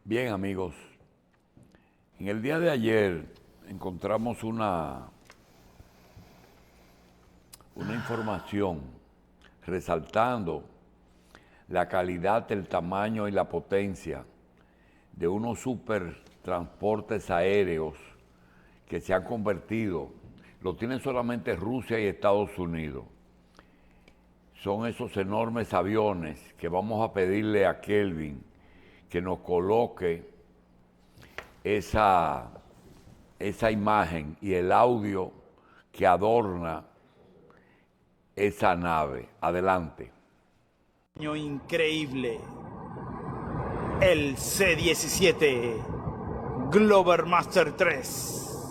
Bien, amigos, en el día de ayer encontramos una información resaltando la calidad, el tamaño y la potencia de unos supertransportes aéreos que se han convertido, lo tienen solamente Rusia y Estados Unidos. Son esos enormes aviones que vamos a pedirle a Kelvin que nos coloque esa imagen y el audio que adorna esa nave. Adelante. Increíble. El C-17 Globermaster 3.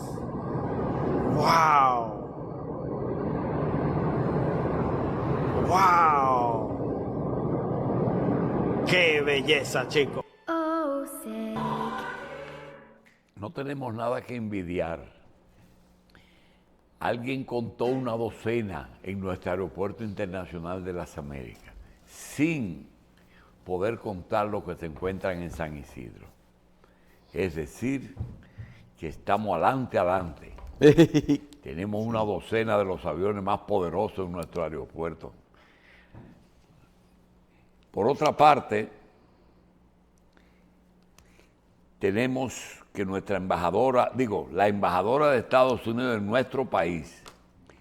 ¡Wow! ¡Wow! ¡Qué belleza, chicos! No tenemos nada que envidiar. Alguien contó una docena en nuestro Aeropuerto Internacional de las Américas, sin poder contar lo que se encuentran en San Isidro. Es decir, que estamos adelante. Tenemos una docena de los aviones más poderosos en nuestro aeropuerto. Por otra parte, tenemos que nuestra embajadora, la embajadora de Estados Unidos en nuestro país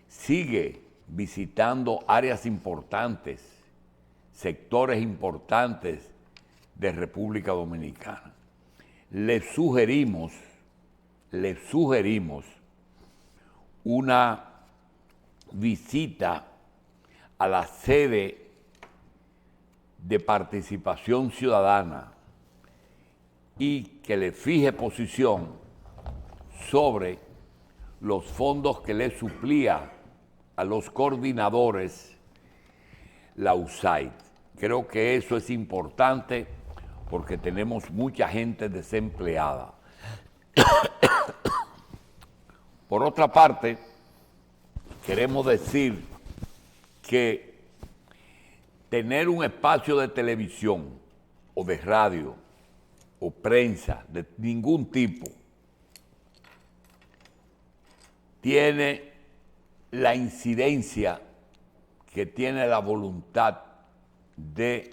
sigue visitando áreas importantes, sectores importantes de República Dominicana. Le sugerimos una visita a la sede de participación ciudadana y que le fije posición sobre los fondos que le suplía a los coordinadores la USAID. Creo que eso es importante porque tenemos mucha gente desempleada. Por otra parte, queremos decir que tener un espacio de televisión o de radio o prensa de ningún tipo tiene la incidencia que tiene la voluntad de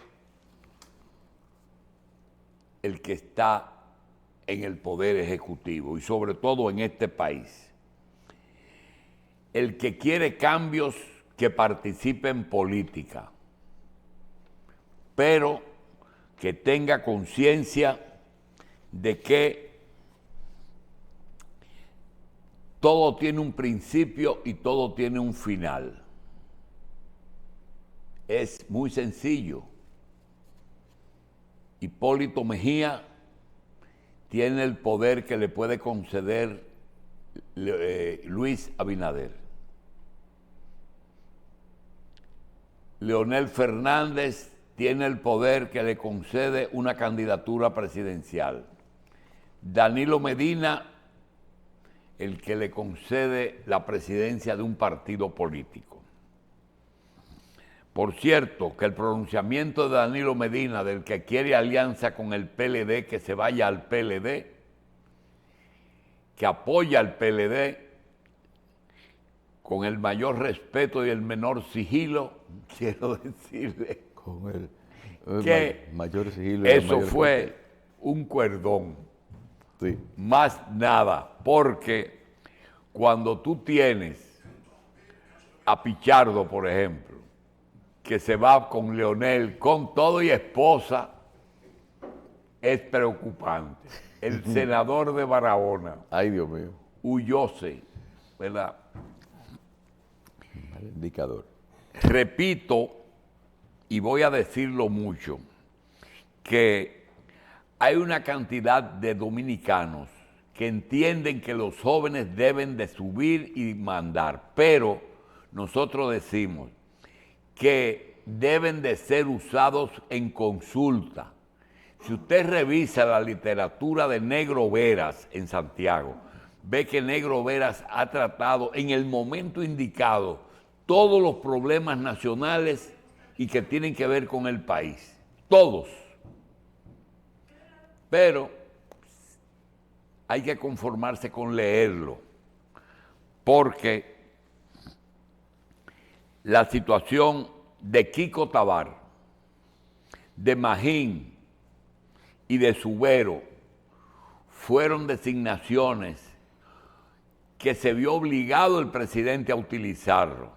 el que está en el poder ejecutivo y sobre todo en este país. El que quiere cambios, que participe en política, pero que tenga conciencia de que todo tiene un principio y todo tiene un final. Es muy sencillo. Hipólito Mejía tiene el poder que le puede conceder Luis Abinader. Leonel Fernández tiene el poder que le concede una candidatura presidencial. Danilo Medina, el que le concede la presidencia de un partido político. Por cierto, que el pronunciamiento de Danilo Medina, del que quiere alianza con el PLD, que se vaya al PLD, que apoya al PLD, con el mayor respeto y el menor sigilo, quiero decirle con el que mayor sigilo. Eso fue un cuerdón. Sí. Más nada, porque cuando tú tienes a Pichardo, por ejemplo, que se va con Leonel, con todo y esposa, es preocupante. El senador de Barahona. Ay, Dios mío. Huyóse, ¿verdad? El indicador. Repito, y voy a decirlo mucho, que hay una cantidad de dominicanos que entienden que los jóvenes deben de subir y mandar, pero nosotros decimos que deben de ser usados en consulta. Si usted revisa la literatura de Negro Veras en Santiago, ve que Negro Veras ha tratado en el momento indicado todos los problemas nacionales y que tienen que ver con el país. Todos. Pero hay que conformarse con leerlo, porque la situación de Kiko Tabar, de Magín y de Subero fueron designaciones que se vio obligado el presidente a utilizarlo,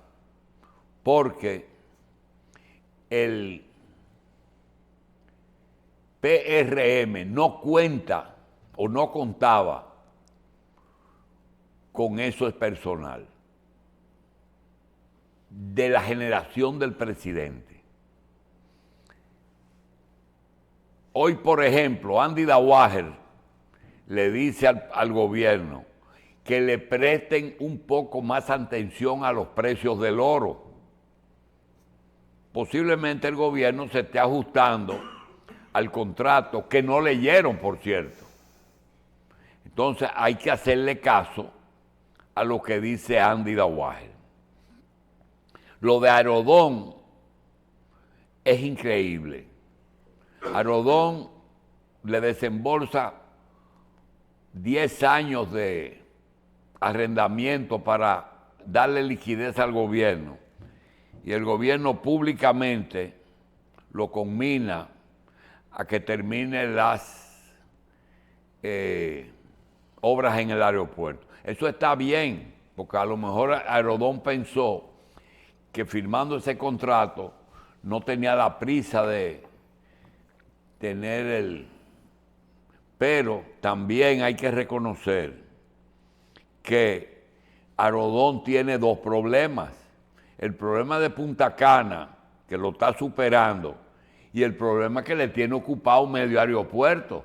porque el PRM no cuenta o no contaba con eso es personal de la generación del presidente. Hoy, por ejemplo, Andy Dawager le dice al gobierno que le presten un poco más atención a los precios del oro. Posiblemente el gobierno se esté ajustando al contrato, que no leyeron, por cierto. Entonces hay que hacerle caso a lo que dice Andy Dawager. Lo de Aerodón es increíble. Aerodón le desembolsa 10 años de arrendamiento para darle liquidez al gobierno, y el gobierno públicamente lo conmina a que termine las obras en el aeropuerto. Eso está bien, porque a lo mejor Aerodón pensó que firmando ese contrato no tenía la prisa de tener el... Pero también hay que reconocer que Aerodón tiene dos problemas. El problema de Punta Cana, que lo está superando, y el problema que le tiene ocupado medio aeropuerto.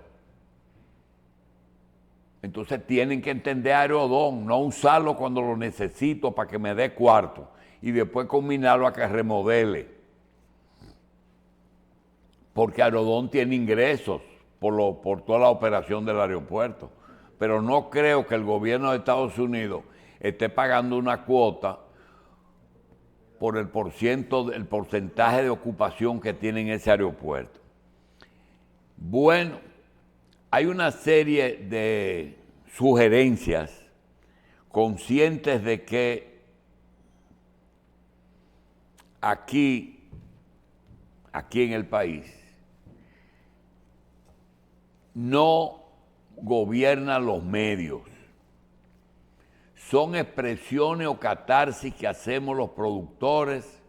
Entonces tienen que entender a Aerodón, no usarlo cuando lo necesito para que me dé cuarto, y después combinarlo a que remodele. Porque Aerodón tiene ingresos por toda la operación del aeropuerto. Pero no creo que el gobierno de Estados Unidos esté pagando una cuota por el porcentaje de ocupación que tiene en ese aeropuerto. Bueno, hay una serie de sugerencias conscientes de que aquí en el país no gobiernan los medios. Son expresiones o catarsis que hacemos los productores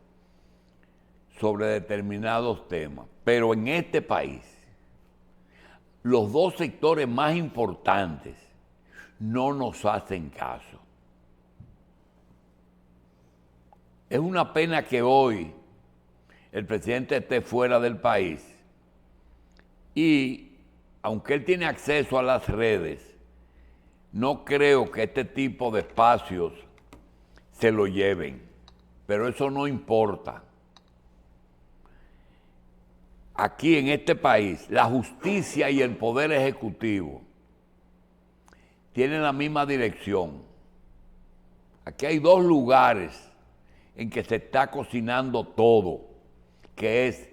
sobre determinados temas. Pero en este país, los dos sectores más importantes no nos hacen caso. Es una pena que hoy el presidente esté fuera del país y, aunque él tiene acceso a las redes, no creo que este tipo de espacios se lo lleven, pero eso no importa. Aquí en este país, la justicia y el poder ejecutivo tienen la misma dirección. Aquí hay dos lugares en que se está cocinando todo, que es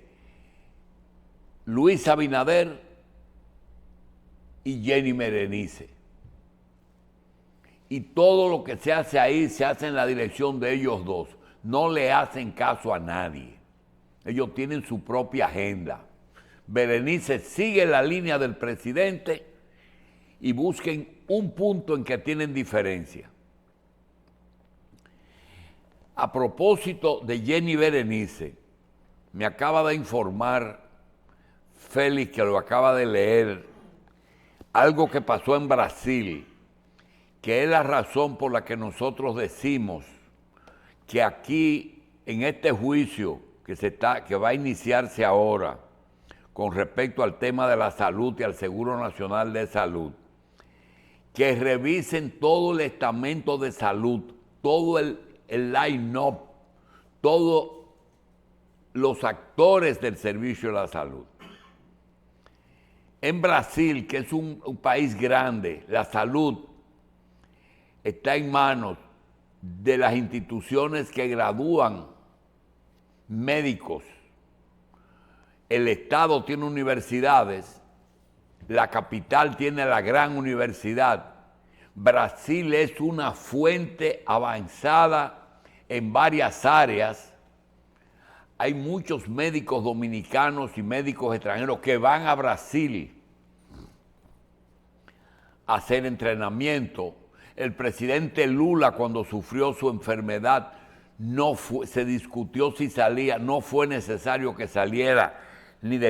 Luis Abinader y Jenny Berenice. Y todo lo que se hace ahí se hace en la dirección de ellos dos. No le hacen caso a nadie. Ellos tienen su propia agenda. Berenice sigue la línea del presidente y busquen un punto en que tienen diferencia. A propósito de Jenny Berenice, me acaba de informar Félix, que lo acaba de leer, algo que pasó en Brasil, que es la razón por la que nosotros decimos que aquí, en este juicio que va a iniciarse ahora con respecto al tema de la salud y al Seguro Nacional de Salud, que revisen todo el estamento de salud, todo el line-up, todos los actores del servicio de la salud. En Brasil, que es un país grande, la salud está en manos de las instituciones que gradúan médicos. El Estado tiene universidades la capital tiene la gran universidad. Brasil es una fuente avanzada en varias áreas. Hay muchos médicos dominicanos y médicos extranjeros que van a Brasil a hacer entrenamiento. El presidente Lula, cuando sufrió su enfermedad, se discutió si salía, no fue necesario que saliera ni a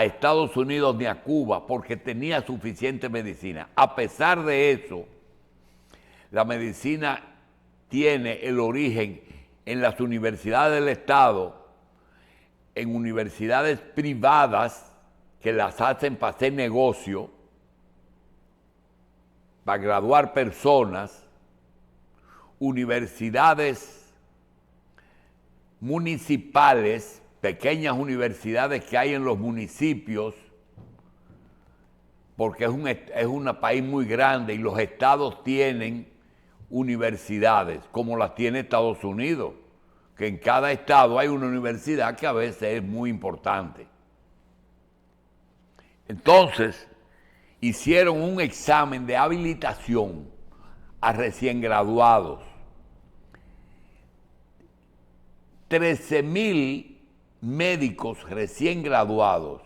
Estados Unidos ni a Cuba, porque tenía suficiente medicina. A pesar de eso, la medicina tiene el origen en las universidades del Estado, en universidades privadas que las hacen para hacer negocio, para graduar personas, universidades municipales, pequeñas universidades que hay en los municipios, porque es un país muy grande y los estados tienen universidades, como las tiene Estados Unidos, que en cada estado hay una universidad que a veces es muy importante. Entonces, hicieron un examen de habilitación a recién graduados. 13,000 médicos recién graduados,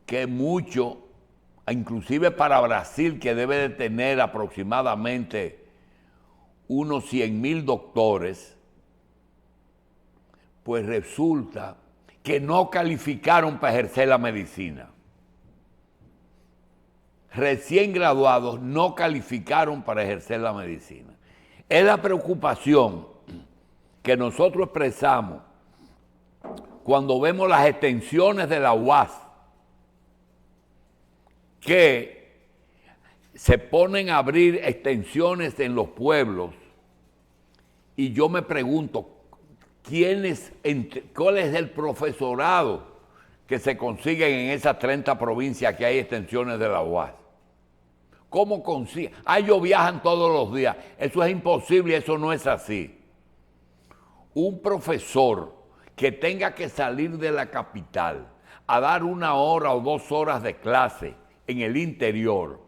que mucho, inclusive para Brasil, que debe de tener aproximadamente unos 100,000 doctores, pues resulta que no calificaron para ejercer la medicina. Recién graduados no calificaron para ejercer la medicina. Es la preocupación que nosotros expresamos cuando vemos las extensiones de la UAS, que se ponen a abrir extensiones en los pueblos, y yo me pregunto, ¿cuál es el profesorado que se consiguen en esas 30 provincias que hay extensiones de la UAS? ¿Cómo consiguen? Ellos viajan todos los días. Eso es imposible, eso no es así. Un profesor que tenga que salir de la capital a dar 1 hora o 2 horas de clase en el interior,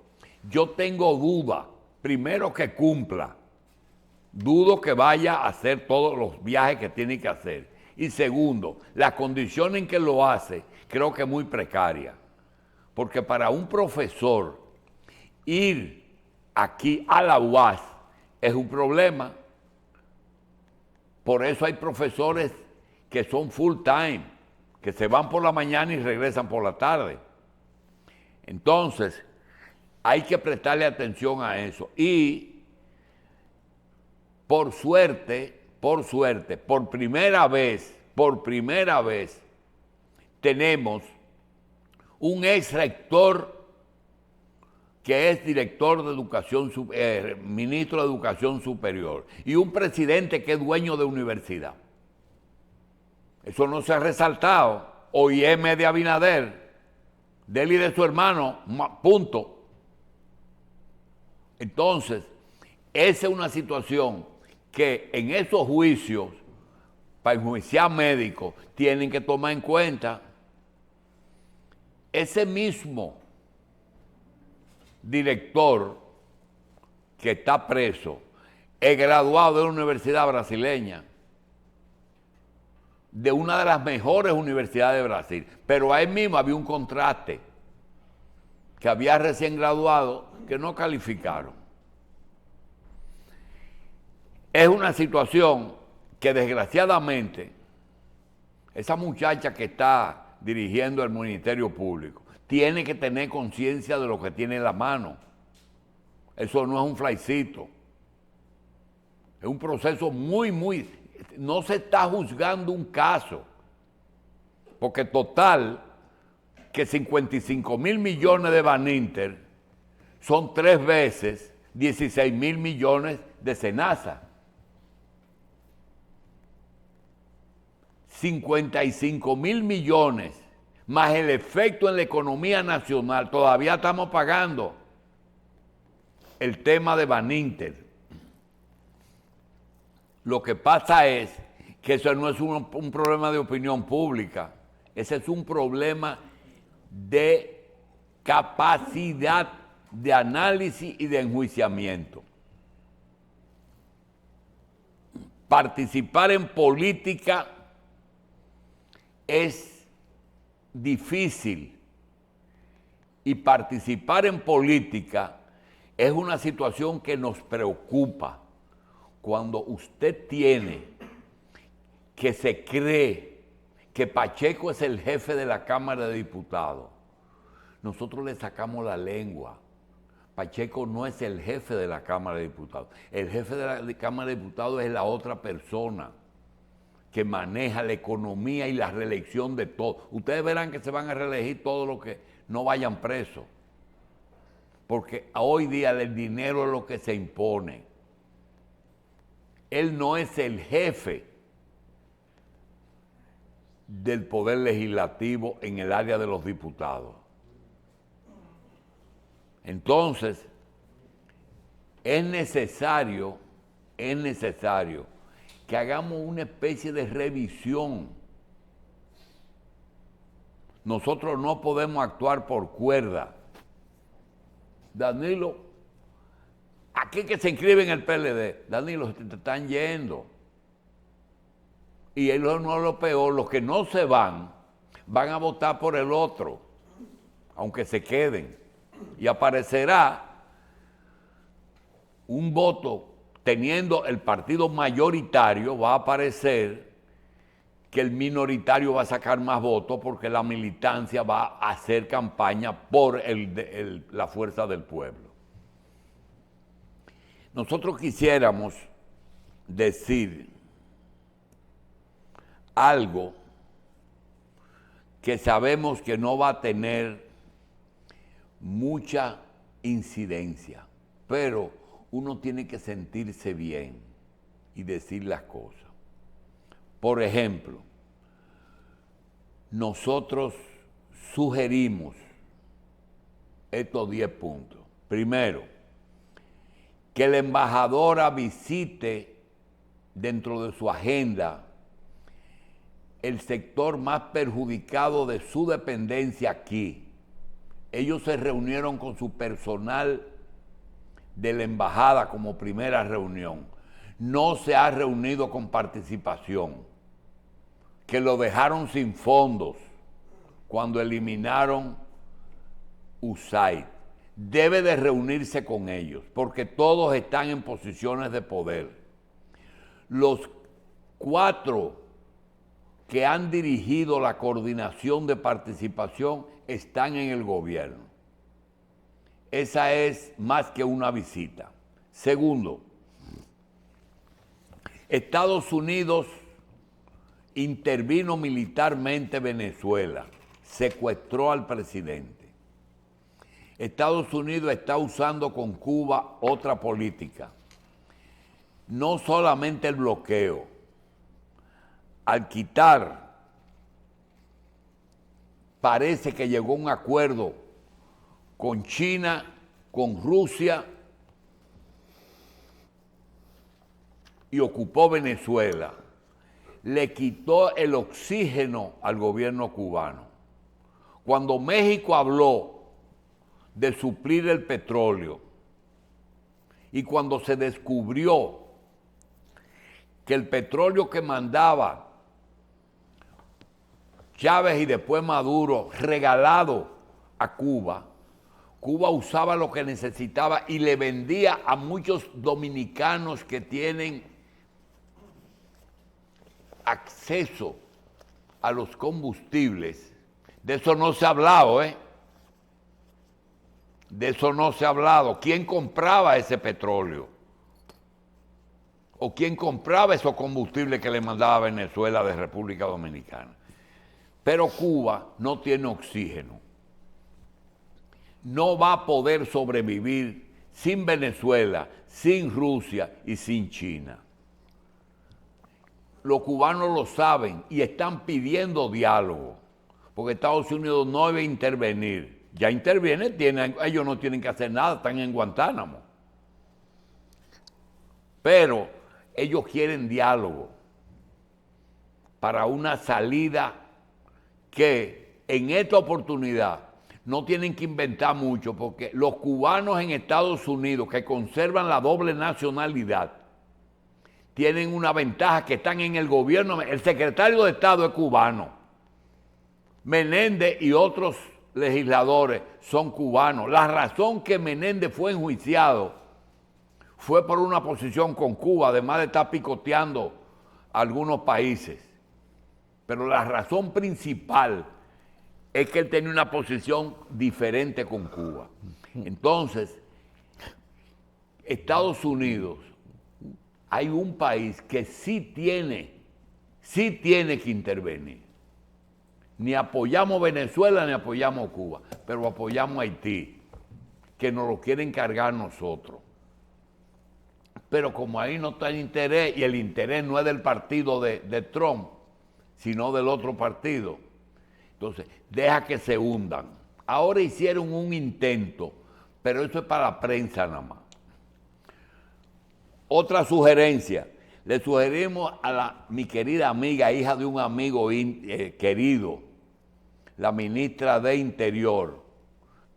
yo tengo duda, primero que cumpla, dudo que vaya a hacer todos los viajes que tiene que hacer, y segundo, la condición en que lo hace creo que es muy precaria, porque para un profesor ir aquí a la UAS es un problema. Por eso hay profesores que son full time, que se van por la mañana y regresan por la tarde. Entonces, hay que prestarle atención a eso. Y por suerte, por primera vez, tenemos un ex rector que es director de educación, ministro de Educación Superior, y un presidente que es dueño de universidad. Eso no se ha resaltado. OIM de Abinader, de él y de su hermano, punto. Entonces, esa es una situación que en esos juicios, para enjuiciar médicos, tienen que tomar en cuenta. Ese mismo director que está preso es graduado de una universidad brasileña, de una de las mejores universidades de Brasil, pero ahí mismo había un contraste, que había recién graduado que no calificaron. Es una situación que desgraciadamente esa muchacha que está dirigiendo el Ministerio Público tiene que tener conciencia de lo que tiene en la mano. Eso no es un flycito. Es un proceso muy... No se está juzgando un caso. Porque total, que 55,000 millones de Baninter son 3 veces 16,000 millones de Senasa. 55,000 millones más el efecto en la economía nacional. Todavía estamos pagando el tema de Baninter. Lo que pasa es que eso no es un problema de opinión pública, ese es un problema de capacidad de análisis y de enjuiciamiento. Participar en política es difícil y participar en política es una situación que nos preocupa cuando usted tiene que se cree que Pacheco es el jefe de la Cámara de Diputados. Nosotros le sacamos la lengua. Pacheco no es el jefe de la Cámara de Diputados. El jefe de la Cámara de Diputados es la otra persona que maneja la economía y la reelección de todo. Ustedes verán que se van a reelegir todos los que no vayan presos. Porque hoy día el dinero es lo que se impone. Él no es el jefe del Poder Legislativo en el área de los diputados. Entonces, es necesario que hagamos una especie de revisión. Nosotros no podemos actuar por cuerda. Danilo, aquí que se inscribe en el PLD, Danilo, se te están yendo. Y él no es lo peor, los que no se van a votar por el otro, aunque se queden. Y aparecerá un voto, teniendo el partido mayoritario, va a aparecer que el minoritario va a sacar más votos porque la militancia va a hacer campaña por la fuerza del pueblo. Nosotros quisiéramos decir algo que sabemos que no va a tener mucha incidencia, pero uno tiene que sentirse bien y decir las cosas. Por ejemplo, nosotros sugerimos estos 10 puntos. Primero, que la embajadora visite dentro de su agenda el sector más perjudicado de su dependencia aquí. Ellos se reunieron con su personal de la embajada como primera reunión. No se ha reunido con participación, que lo dejaron sin fondos cuando eliminaron USAID. Debe de reunirse con ellos, porque todos están en posiciones de poder. Los 4 que han dirigido la coordinación de participación están en el gobierno. Esa es más que una visita. Segundo, Estados Unidos intervino militarmente en Venezuela, secuestró al presidente. Estados Unidos está usando con Cuba otra política. No solamente el bloqueo, al quitar, parece que llegó a un acuerdo con China, con Rusia, y ocupó Venezuela. Le quitó el oxígeno al gobierno cubano. Cuando México habló de suplir el petróleo y cuando se descubrió que el petróleo que mandaba Chávez y después Maduro regalado a Cuba, Cuba usaba lo que necesitaba y le vendía a muchos dominicanos que tienen acceso a los combustibles. De eso no se ha hablado, ¿eh? De eso no se ha hablado. ¿Quién compraba ese petróleo? ¿O quién compraba esos combustibles que le mandaba a Venezuela de República Dominicana? Pero Cuba no tiene oxígeno. No va a poder sobrevivir sin Venezuela, sin Rusia y sin China. Los cubanos lo saben y están pidiendo diálogo, porque Estados Unidos no debe intervenir. Ya interviene, ellos no tienen que hacer nada, están en Guantánamo. Pero ellos quieren diálogo para una salida que en esta oportunidad no tienen que inventar mucho, porque los cubanos en Estados Unidos que conservan la doble nacionalidad tienen una ventaja, que están en el gobierno. El secretario de Estado es cubano. Menéndez y otros legisladores son cubanos. La razón que Menéndez fue enjuiciado fue por una posición con Cuba, además de estar picoteando a algunos países. Pero la razón principal es que él tenía una posición diferente con Cuba. Entonces, Estados Unidos, hay un país que sí tiene que intervenir. Ni apoyamos Venezuela ni apoyamos Cuba, pero apoyamos a Haití, que nos lo quieren cargar nosotros. Pero como ahí no está el interés, y el interés no es del partido de Trump, sino del otro partido, entonces deja que se hundan. Ahora hicieron un intento, pero eso es para la prensa nada más. Otra sugerencia, le sugerimos a mi querida amiga, hija de un amigo querido, la ministra de Interior,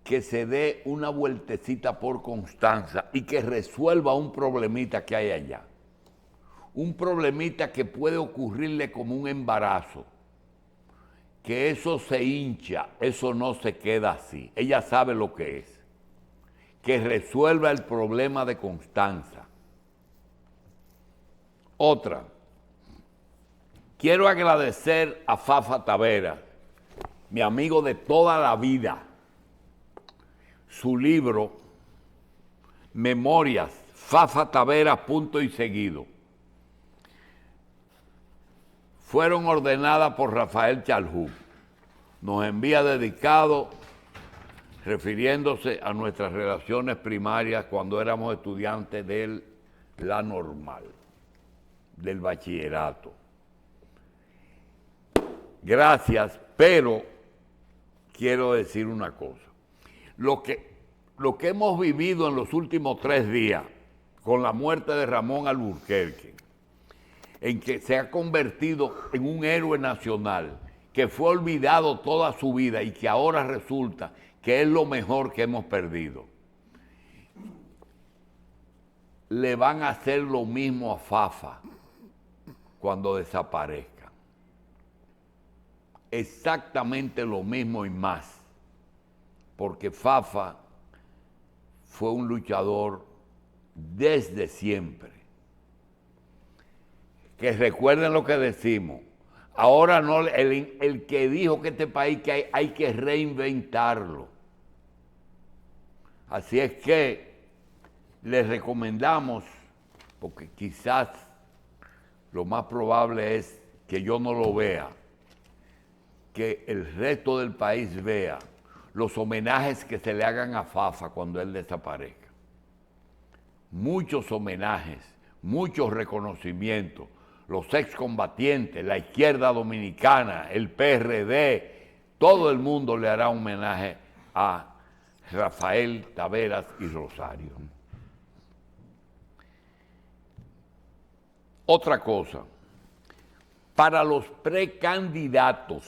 que se dé una vueltecita por Constanza y que resuelva un problemita que hay allá. Un problemita que puede ocurrirle como un embarazo, que eso se hincha, eso no se queda así. Ella sabe lo que es. Que resuelva el problema de Constanza. Otra, quiero agradecer a Fafa Taveras, mi amigo de toda la vida. Su libro, Memorias, Fafa Taveras, punto y seguido, fueron ordenadas por Rafael Chalhú. Nos envía dedicado, refiriéndose a nuestras relaciones primarias cuando éramos estudiantes de la normal, del bachillerato. Gracias, pero quiero decir una cosa. Lo que hemos vivido en los últimos 3 días, con la muerte de Ramón Alburquerque, en que se ha convertido en un héroe nacional, que fue olvidado toda su vida y que ahora resulta que es lo mejor que hemos perdido. Le van a hacer lo mismo a Fafa cuando desaparezca. Exactamente lo mismo y más. Porque Fafa fue un luchador desde siempre. Que recuerden lo que decimos. Ahora no, el que dijo que este país que hay que reinventarlo. Así es que les recomendamos, porque quizás lo más probable es que yo no lo vea, que el resto del país vea los homenajes que se le hagan a Fafa cuando él desaparezca. Muchos homenajes, muchos reconocimientos. Los excombatientes, la izquierda dominicana, el PRD, todo el mundo le hará un homenaje a Rafael Taveras y Rosario. Otra cosa, para los precandidatos,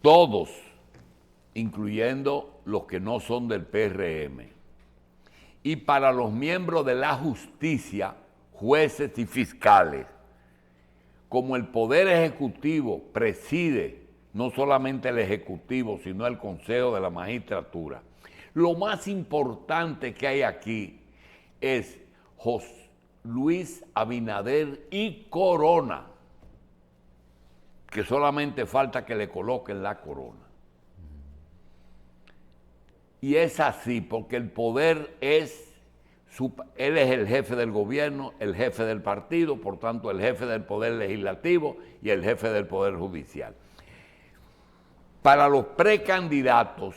todos, incluyendo los que no son del PRM, y para los miembros de la justicia, jueces y fiscales, como el Poder Ejecutivo preside no solamente el Ejecutivo, sino el Consejo de la Magistratura, lo más importante que hay aquí es José Luis Abinader y Corona, que solamente falta que le coloquen la corona. Y es así, porque el poder él es el jefe del gobierno, el jefe del partido, por tanto el jefe del poder legislativo y el jefe del poder judicial. Para los precandidatos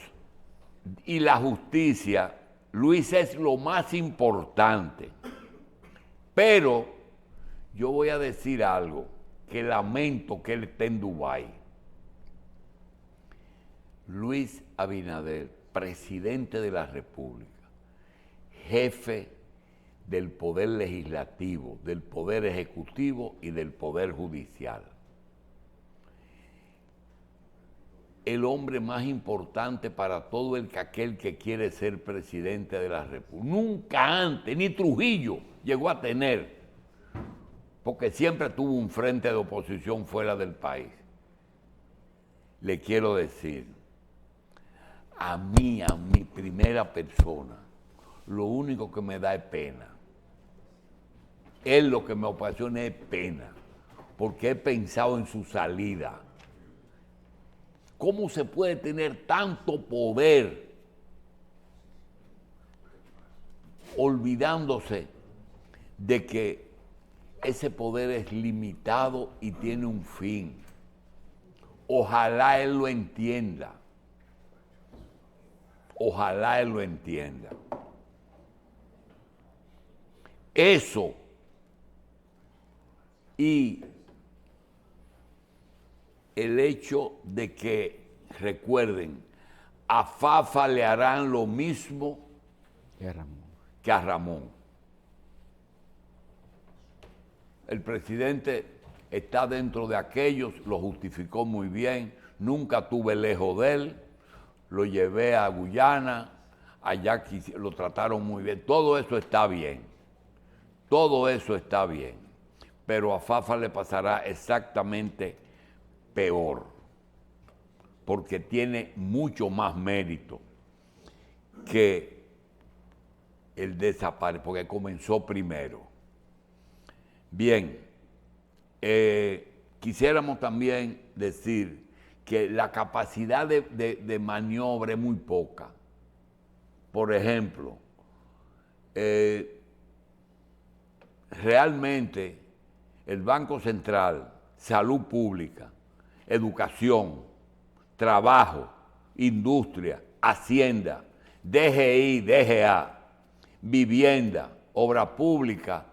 y la justicia, Luis es lo más importante. Pero yo voy a decir algo que lamento que él esté en Dubái. Luis Abinader, presidente de la República, jefe del poder legislativo, del poder ejecutivo y del poder judicial. el hombre más importante para todo aquel que quiere ser presidente de la República. Nunca antes, ni Trujillo llegó a tener, porque siempre tuvo un frente de oposición fuera del país. Le quiero decir, a mi primera persona, lo único que me da es pena. Él lo que me ocasiona es pena, porque he pensado en su salida. ¿Cómo se puede tener tanto poder olvidándose de que ese poder es limitado y tiene un fin? Ojalá él lo entienda. Ojalá él lo entienda. Eso y el hecho de que, recuerden, a Fafa le harán lo mismo que a Ramón. El presidente está dentro de aquellos, lo justificó muy bien, nunca tuve lejos de él, lo llevé a Guyana, allá lo trataron muy bien, todo eso está bien, todo eso está bien, pero a Fafa le pasará exactamente peor, porque tiene mucho más mérito que el desaparecer, porque comenzó primero. Bien, quisiéramos también decir que la capacidad de maniobra es muy poca. Por ejemplo, realmente el Banco Central, Salud Pública, Educación, Trabajo, Industria, Hacienda, DGI, DGA, Vivienda, Obra Pública,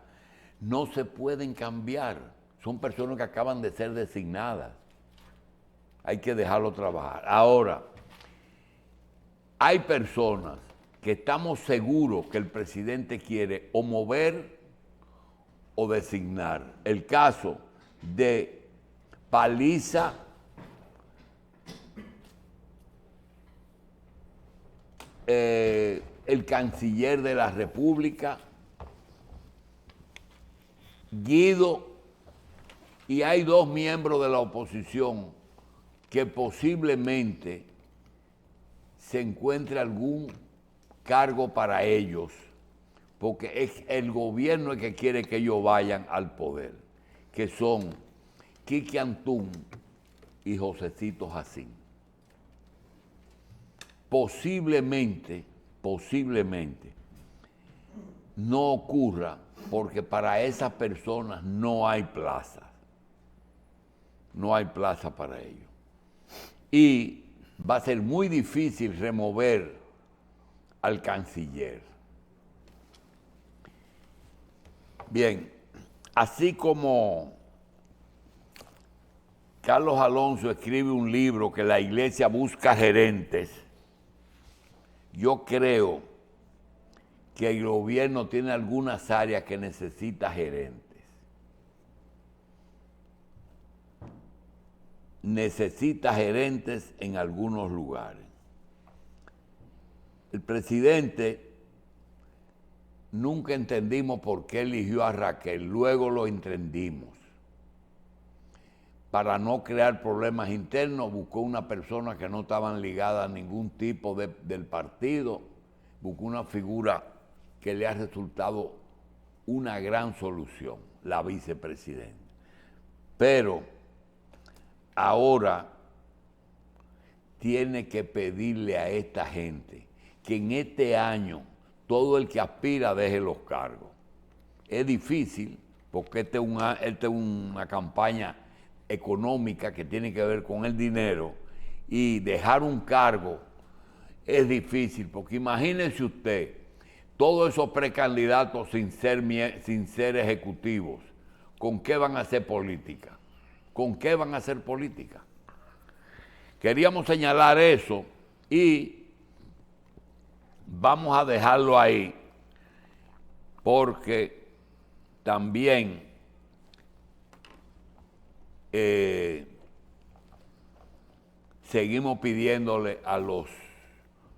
no se pueden cambiar. Son personas que acaban de ser designadas. Hay que dejarlo trabajar. Ahora, hay personas que estamos seguros que el presidente quiere o mover o designar. El caso de Paliza, el canciller de la República, Guido, y hay dos miembros de la oposición que posiblemente se encuentre algún cargo para ellos, porque es el gobierno el que quiere que ellos vayan al poder, que son Quique Antún y Josecito Jacín. Posiblemente no ocurra, porque para esas personas no hay plazas. No hay plaza para ellos. Y va a ser muy difícil remover al canciller. Bien, así como Carlos Alonso escribe un libro que la iglesia busca gerentes, yo creo que el gobierno tiene algunas áreas que necesita gerentes. Necesita gerentes en algunos lugares. El presidente nunca entendimos por qué eligió a Raquel, luego lo entendimos. Para no crear problemas internos, buscó una persona que no estaban ligadas a ningún tipo del partido, buscó una figura que le ha resultado una gran solución, la vicepresidenta. Pero ahora tiene que pedirle a esta gente que en este año todo el que aspira deje los cargos. Es difícil porque esta es una campaña económica que tiene que ver con el dinero, y dejar un cargo es difícil, porque imagínense usted, todos esos precandidatos sin ser ejecutivos, ¿con qué van a hacer política? ¿Con qué van a hacer política? Queríamos señalar eso y vamos a dejarlo ahí, porque también seguimos pidiéndole a los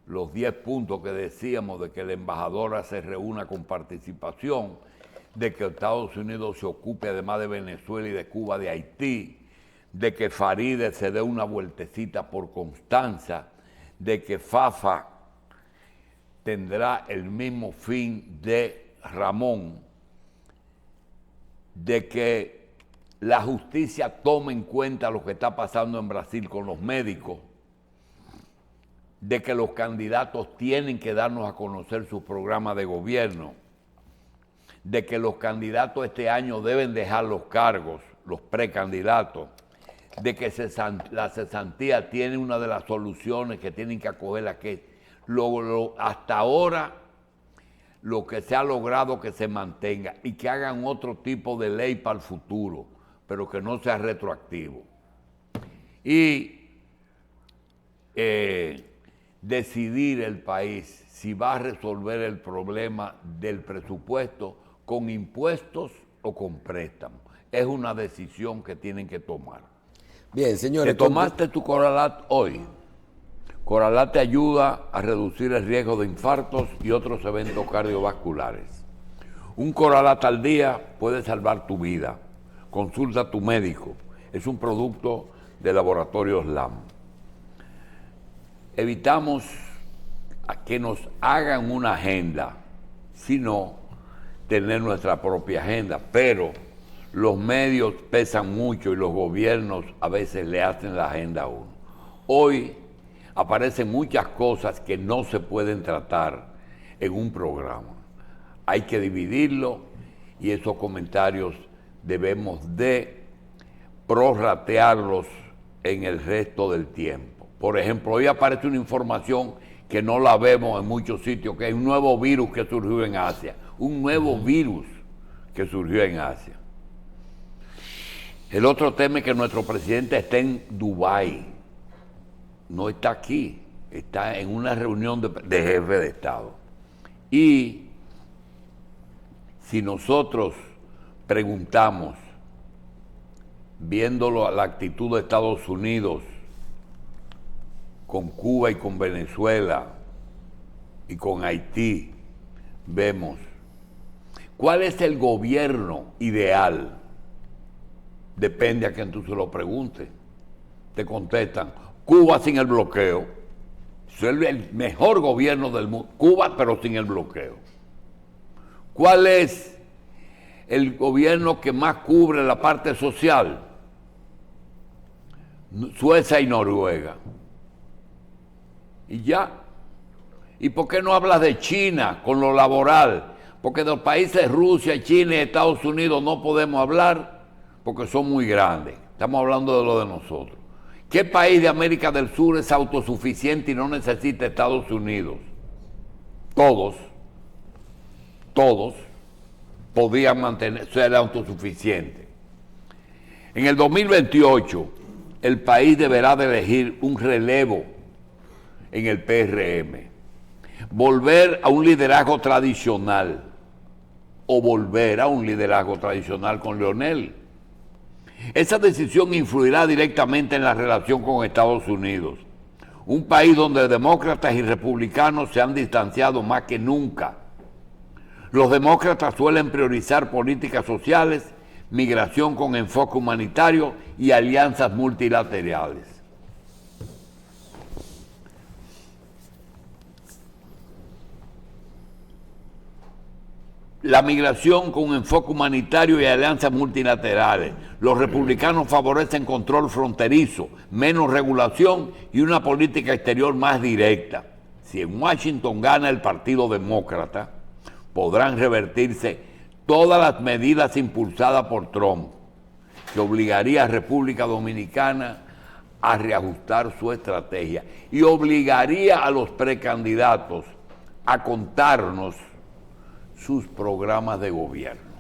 10 puntos que decíamos de que la embajadora se reúna con participación, de que Estados Unidos se ocupe además de Venezuela y de Cuba, de Haití, de que Faride se dé una vueltecita por Constanza, de que Fafa tendrá el mismo fin de Ramón, de que la justicia tome en cuenta lo que está pasando en Brasil con los médicos, de que los candidatos tienen que darnos a conocer su programa de gobierno, de que los candidatos este año deben dejar los cargos, los precandidatos, de que la cesantía tiene una de las soluciones que tienen que acogerla, que hasta ahora lo que se ha logrado que se mantenga y que hagan otro tipo de ley para el futuro, pero que no sea retroactivo. Y decidir el país si va a resolver el problema del presupuesto con impuestos o con préstamos. Es una decisión que tienen que tomar. Bien, señores. ¿Te tomaste tu Coralat hoy? Coralat te ayuda a reducir el riesgo de infartos y otros eventos cardiovasculares. Un Coralat al día puede salvar tu vida. Consulta a tu médico. Es un producto de Laboratorios LAM. Evitamos que nos hagan una agenda, sino tener nuestra propia agenda. Pero los medios pesan mucho y los gobiernos a veces le hacen la agenda a uno. Hoy aparecen muchas cosas que no se pueden tratar en un programa. Hay que dividirlo y esos comentarios debemos de prorratearlos en el resto del tiempo. Por ejemplo, hoy aparece una información que no la vemos en muchos sitios, que hay un nuevo virus que surgió en Asia. Un nuevo virus que surgió en Asia. El otro tema es que nuestro presidente está en Dubái. No está aquí, está en una reunión de jefes de Estado. Y si nosotros preguntamos, viéndolo a la actitud de Estados Unidos con Cuba y con Venezuela y con Haití, vemos cuál es el gobierno ideal. Depende a quien tú se lo preguntes. Te contestan, Cuba sin el bloqueo. Es el mejor gobierno del mundo. Cuba, pero sin el bloqueo. ¿Cuál es el gobierno que más cubre la parte social? Suecia y Noruega. Y ya. ¿Y por qué no hablas de China con lo laboral? Porque de los países Rusia, China y Estados Unidos no podemos hablar porque son muy grandes. Estamos hablando de lo de nosotros. ¿Qué país de América del Sur es autosuficiente y no necesita Estados Unidos? Todos podían ser autosuficientes. En el 2028, el país deberá de elegir un relevo en el PRM. Volver a un liderazgo tradicional o volver a un liderazgo tradicional con Leonel. Esa decisión influirá directamente en la relación con Estados Unidos, un país donde demócratas y republicanos se han distanciado más que nunca. Los demócratas suelen priorizar políticas sociales, migración con enfoque humanitario y alianzas multilaterales. La migración con un enfoque humanitario y alianzas multilaterales. Los republicanos favorecen control fronterizo, menos regulación y una política exterior más directa. Si en Washington gana el Partido Demócrata, podrán revertirse todas las medidas impulsadas por Trump, que obligaría a República Dominicana a reajustar su estrategia y obligaría a los precandidatos a contarnos sus programas de gobierno.